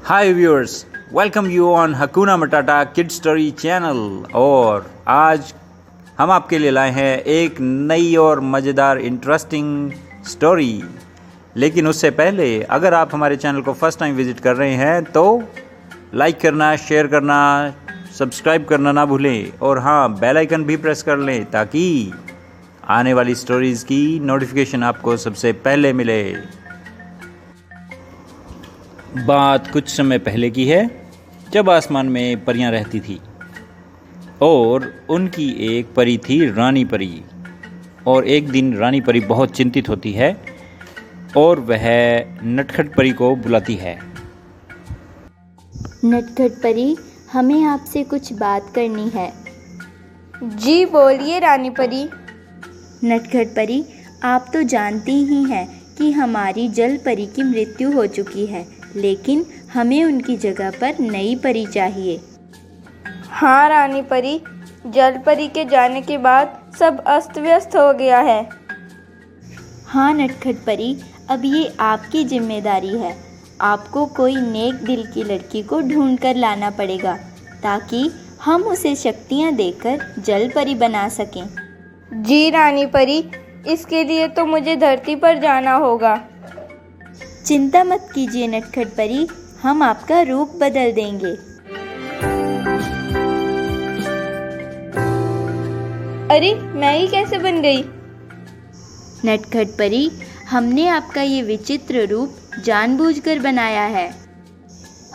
Hi viewers, welcome you on Hakuna Matata kid story channel. और आज हम आपके लिए लाए हैं एक नई और मज़ेदार इंटरेस्टिंग स्टोरी। लेकिन उससे पहले अगर आप हमारे चैनल को फर्स्ट टाइम विज़िट कर रहे हैं तो लाइक करना, शेयर करना, सब्सक्राइब करना ना भूलें। और हाँ, बेल आइकन भी प्रेस कर लें ताकि आने वाली स्टोरीज़ की नोटिफिकेशन आपको सबसे पहले मिले। बात कुछ समय पहले की है, जब आसमान में परियां रहती थी और उनकी एक परी थी रानी परी। और एक दिन रानी परी बहुत चिंतित होती है और वह नटखट परी को बुलाती है। नटखट परी, हमें आपसे कुछ बात करनी है। जी बोलिए रानी परी। नटखट परी, आप तो जानती ही हैं कि हमारी जल परी की मृत्यु हो चुकी है, लेकिन हमें उनकी जगह पर नई परी चाहिए। हाँ रानी परी, जल परी के जाने के बाद सब अस्त व्यस्त हो गया है। हाँ नटखट परी, अब ये आपकी जिम्मेदारी है। आपको कोई नेक दिल की लड़की को ढूंढ कर लाना पड़ेगा ताकि हम उसे शक्तियाँ देकर जल परी बना सकें। जी रानी परी, इसके लिए तो मुझे धरती पर जाना होगा। चिंता मत कीजिए नटखट परी, हम आपका रूप बदल देंगे। अरे मैं ही कैसे बन गई? नटखट परी, हमने आपका ये विचित्र रूप जानबूझकर बनाया है।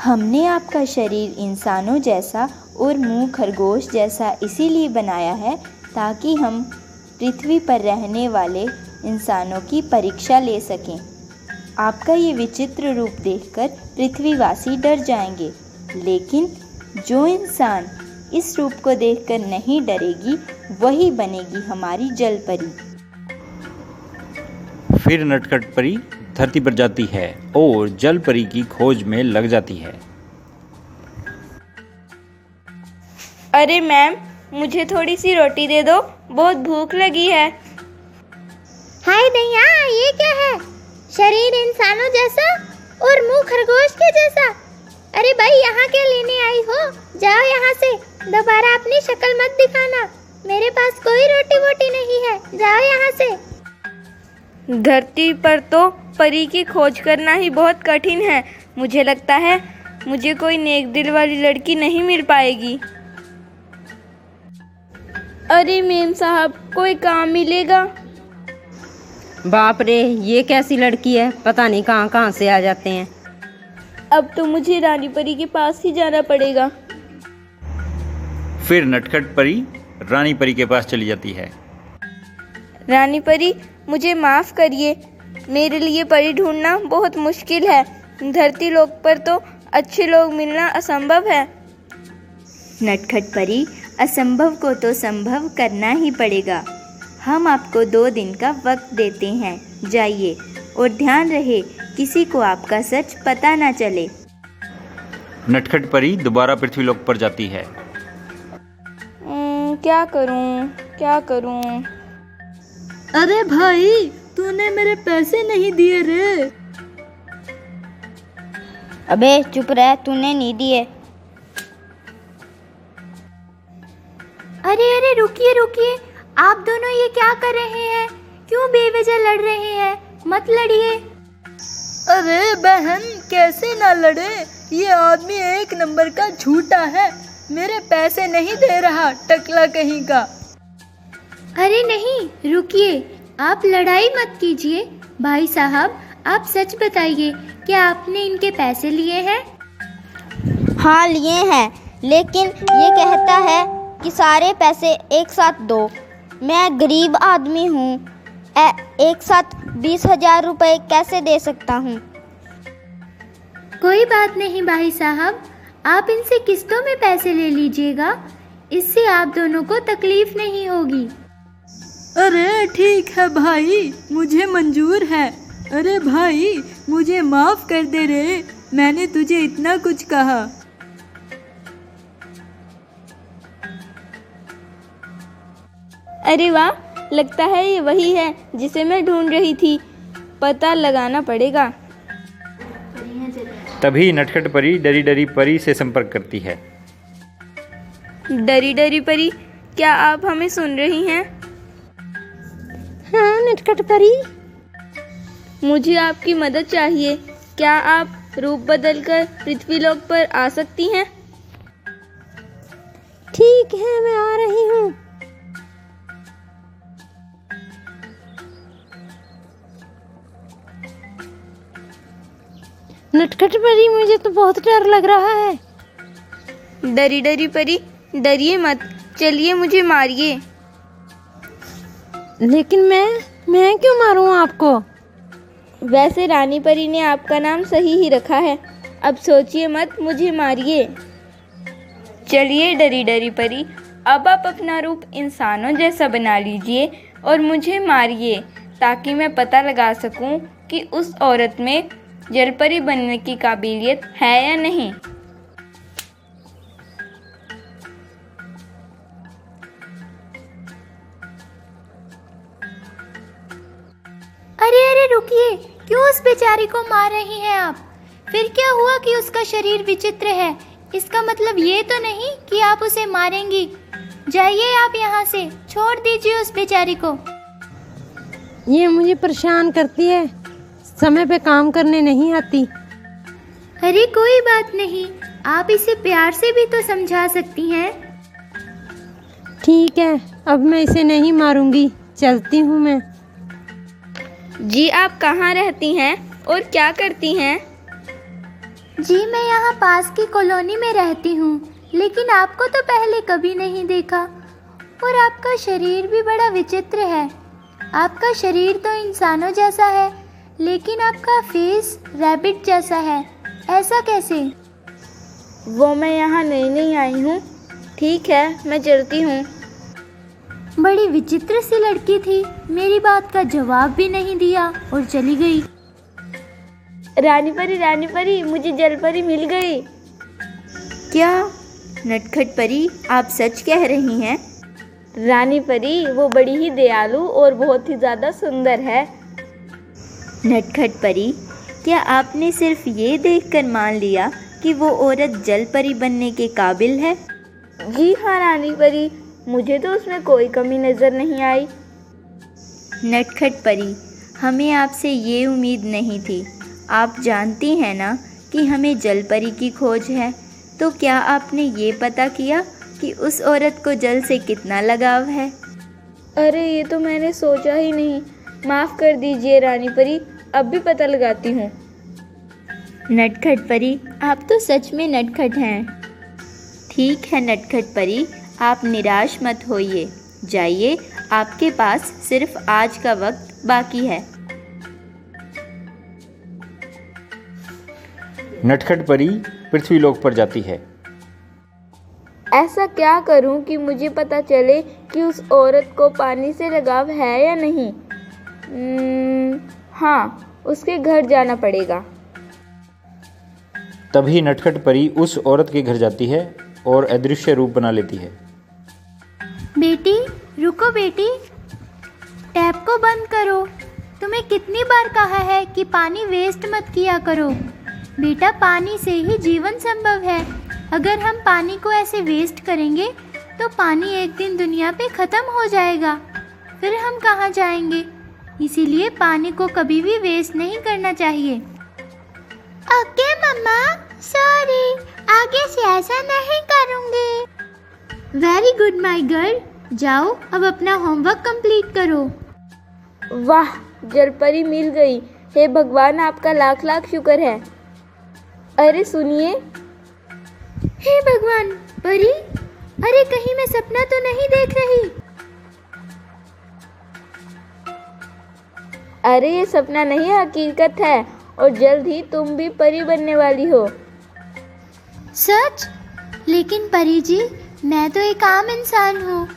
हमने आपका शरीर इंसानों जैसा और मुंह खरगोश जैसा इसीलिए बनाया है ताकि हम पृथ्वी पर रहने वाले इंसानों की परीक्षा ले सकें। आपका ये विचित्र रूप देखकर पृथ्वीवासी डर जाएंगे, लेकिन जो इंसान इस रूप को देखकर नहीं डरेगी वही बनेगी हमारी जल परी। फिर नटखट परी धरती पर जाती है और जल परी की खोज में लग जाती है। अरे मैम, मुझे थोड़ी सी रोटी दे दो, बहुत भूख लगी है। हाय दैया, ये क्या है? शरीर इंसानों जैसा और मुंह खरगोश के जैसा। अरे भाई, यहाँ क्या लेने आई हो? जाओ यहाँ से, दोबारा अपनी शक्ल मत दिखाना। मेरे पास कोई रोटी वोटी नहीं है, जाओ यहाँ से। धरती पर तो परी की खोज करना ही बहुत कठिन है। मुझे लगता है मुझे कोई नेक दिल वाली लड़की नहीं मिल पाएगी। अरे मेम साहब, कोई काम मिलेगा? बाप रे, ये कैसी लड़की है, पता नहीं कहाँ कहाँ से आ जाते हैं। अब तो मुझे रानी परी के पास ही जाना पड़ेगा। फिर नटखट परी रानी परी के पास चली जाती है। रानी परी, मुझे माफ़ करिए, मेरे लिए परी ढूंढना बहुत मुश्किल है। धरती लोक पर तो अच्छे लोग मिलना असंभव है। नटखट परी, असंभव को तो संभव करना ही पड़ेगा। हम आपको 2 दिन का वक्त देते हैं, जाइए। और ध्यान रहे किसी को आपका सच पता ना चले। नटखट परी दोबारा पृथ्वीलोक पर जाती है। क्या करूं? अरे भाई, तूने मेरे पैसे नहीं दिए रे। अबे चुप रह, तूने नहीं दिए। अरे रुकिए, आप दोनों ये क्या कर रहे हैं? क्यों बेवजह लड़ रहे हैं? मत लड़िए। अरे बहन, कैसे ना लड़े? ये आदमी एक नंबर का झूठा है, मेरे पैसे नहीं दे रहा, टकला कहीं का। अरे नहीं, रुकिए, आप लड़ाई मत कीजिए। भाई साहब, आप सच बताइए, क्या आपने इनके पैसे लिए हैं? हाँ लिए हैं, लेकिन ये कहता है कि सारे पैसे एक साथ दो। मैं गरीब आदमी हूँ, एक साथ 20,000 रुपये कैसे दे सकता हूँ? कोई बात नहीं भाई साहब, आप इनसे किस्तों में पैसे ले लीजिएगा, इससे आप दोनों को तकलीफ नहीं होगी। अरे ठीक है भाई, मुझे मंजूर है। अरे भाई, मुझे माफ कर दे रे, मैंने तुझे इतना कुछ कहा। अरे वाह, लगता है ये वही है जिसे मैं ढूंढ रही थी। पता लगाना पड़ेगा। तभी नटखट परी डरी डरी परी से संपर्क करती है। डरी डरी परी, क्या आप हमें सुन रही हैं? हाँ नटखट परी, मुझे आपकी मदद चाहिए। क्या आप रूप बदलकर पृथ्वीलोक पर आ सकती हैं? ठीक है मैं आ रही हूँ। नटखट परी, मुझे तो बहुत डर लग रहा है। डरी डरी परी, डरिए मत, चलिए मुझे मारिए। लेकिन मैं क्यों मारूं आपको? वैसे रानी परी ने आपका नाम सही ही रखा है। अब सोचिए मत, मुझे मारिए। चलिए डरी डरी परी, अब आप अपना रूप इंसानों जैसा बना लीजिए और मुझे मारिए, ताकि मैं पता लगा सकूं कि उस औरत में जलपरी बनने की काबिलियत है या नहीं। अरे अरे रुकिए, क्यों उस बेचारी को मार रही हैं आप? फिर क्या हुआ कि उसका शरीर विचित्र है? इसका मतलब ये तो नहीं कि आप उसे मारेंगी। जाइए आप यहाँ से, छोड़ दीजिए उस बेचारी को। ये मुझे परेशान करती है, समय पे काम करने नहीं आती। अरे कोई बात नहीं, आप इसे प्यार से भी तो समझा सकती हैं। ठीक है, अब मैं इसे नहीं मारूंगी, चलती हूँ मैं। जी आप कहाँ रहती हैं और क्या करती हैं? जी मैं यहाँ पास की कॉलोनी में रहती हूँ, लेकिन आपको तो पहले कभी नहीं देखा। और आपका शरीर भी बड़ा विचित्र है। आपका शरीर तो इंसानों जैसा है, लेकिन आपका फेस रैबिट जैसा है। ऐसा कैसे? वो मैं यहाँ नई आई हूँ। ठीक है, मैं चलती हूँ। बड़ी विचित्र सी लड़की थी, मेरी बात का जवाब भी नहीं दिया और चली गई। रानी परी, मुझे जलपरी मिल गई। क्या नटखट परी, आप सच कह रही हैं? रानी परी वो बड़ी ही दयालु और बहुत ही ज़्यादा सुंदर है। नटखट परी, क्या आपने सिर्फ ये देखकर मान लिया कि वो औरत जल परी बनने के काबिल है? जी हाँ रानी परी, मुझे तो उसमें कोई कमी नज़र नहीं आई। नटखट परी, हमें आपसे ये उम्मीद नहीं थी। आप जानती हैं ना कि हमें जल परी की खोज है, तो क्या आपने ये पता किया कि उस औरत को जल से कितना लगाव है? अरे ये तो मैंने सोचा ही नहीं। माफ़ कर दीजिए रानी परी, अब भी पता लगाती हूँ। नटखट परी, आप तो सच में नटखट हैं। ठीक है नटखट परी, आप निराश मत होइए। जाइए, आपके पास सिर्फ आज का वक्त बाकी है। नटखट परी पृथ्वीलोक पर जाती है। ऐसा क्या करूं कि मुझे पता चले कि उस औरत को पानी से लगाव है या नहीं? हाँ, उसके घर जाना पड़ेगा। तभी नटखट परी उस औरत के घर जाती है और अदृश्य रूप बना लेती है। बेटी रुको बेटी, टैप को बंद करो। तुम्हें कितनी बार कहा है कि पानी वेस्ट मत किया करो। बेटा, पानी से ही जीवन संभव है। अगर हम पानी को ऐसे वेस्ट करेंगे तो पानी एक दिन दुनिया पे ख़त्म हो जाएगा, फिर हम कहाँ जाएंगे? इसीलिए पानी को कभी भी वेस्ट नहीं करना चाहिए। ओके मम्मा, सॉरी, आगे से ऐसा नहीं करूँगी। वेरी गुड माय गर्ल, जाओ अब अपना होमवर्क कंप्लीट करो। वाह, जलपरी मिल गई। हे भगवान, आपका लाख लाख शुक्र है। अरे सुनिए। हे भगवान, परी, अरे कहीं मैं सपना तो नहीं देख रही? अरे ये सपना नहीं, हकीकत है, और जल्द ही तुम भी परी बनने वाली हो। सच? लेकिन परी जी, मैं तो एक आम इंसान हूँ।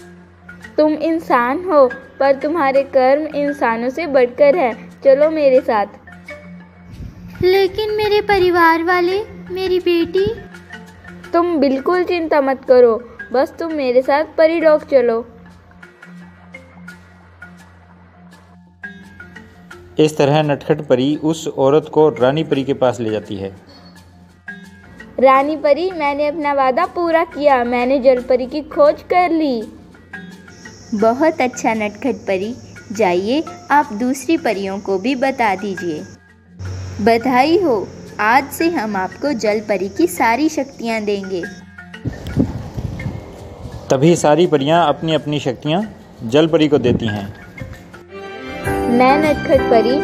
तुम इंसान हो, पर तुम्हारे कर्म इंसानों से बढ़कर हैं। चलो मेरे साथ। लेकिन मेरे परिवार वाले, मेरी बेटी। तुम बिल्कुल चिंता मत करो, बस तुम मेरे साथ परीलोक चलो। इस तरह नटखट परी उस औरत को रानी परी के पास ले जाती है। रानी परी, मैंने अपना वादा पूरा किया। मैंने जल परी की खोज कर ली। बहुत अच्छा नटखट परी, जाइए आप दूसरी परियों को भी बता दीजिए। बधाई हो, आज से हम आपको जल परी की सारी शक्तियाँ देंगे। तभी सारी परियां अपनी अपनी शक्तियां जल परी को देती हैं। मैं नटखट परी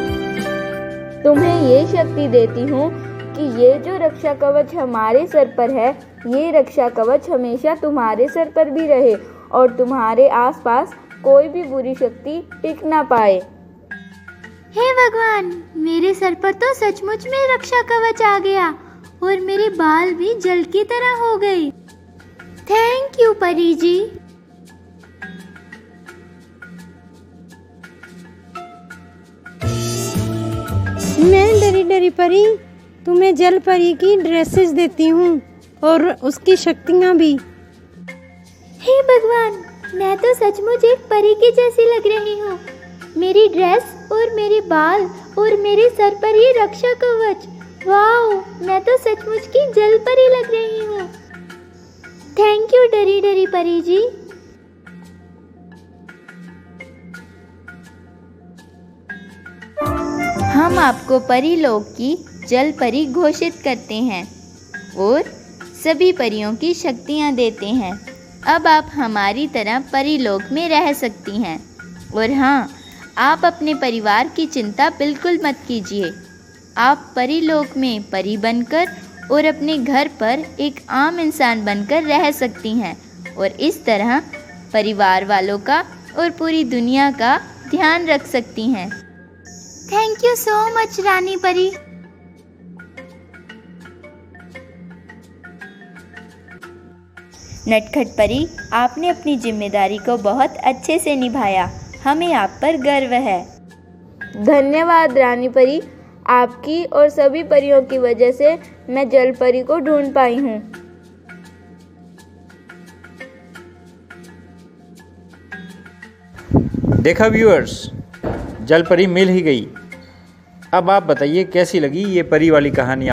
तुम्हें ये शक्ति देती हूँ कि ये जो रक्षा कवच हमारे सर पर है, ये रक्षा कवच हमेशा तुम्हारे सर पर भी रहे और तुम्हारे आसपास कोई भी बुरी शक्ति टिक ना पाए। हे भगवान, मेरे सर पर तो सचमुच में रक्षा कवच आ गया और मेरे बाल भी जल की तरह हो गए। थैंक यू परी जी। मैं डरी डरी परी तुम्हें जल परी की ड्रेसेस देती हूँ और उसकी शक्तियाँ भी। हे भगवान, मैं तो सचमुच एक परी की जैसी लग रही हूँ। मेरी ड्रेस और मेरे बाल और मेरे सर पर ये रक्षा कवच, वाओ, मैं तो सचमुच की जल परी लग रही हूँ। थैंक यू डरी डरी परी जी। हम आपको परीलोक की जल परी घोषित करते हैं और सभी परियों की शक्तियाँ देते हैं। अब आप हमारी तरह परीलोक में रह सकती हैं। और हाँ, आप अपने परिवार की चिंता बिल्कुल मत कीजिए। आप परीलोक में परी बनकर और अपने घर पर एक आम इंसान बनकर रह सकती हैं और इस तरह परिवार वालों का और पूरी दुनिया का ध्यान रख सकती हैं। थैंक यू सो मच रानी परी। नटखट परी, आपने अपनी जिम्मेदारी को बहुत अच्छे से निभाया। हमें आप पर गर्व है। धन्यवाद रानी परी, आपकी और सभी परियों की वजह से मैं जल परी को ढूंढ पाई हूँ। देखा व्यूअर्स, जल परी मिल ही गई। अब आप बताइए कैसी लगी ये परी वाली कहानी।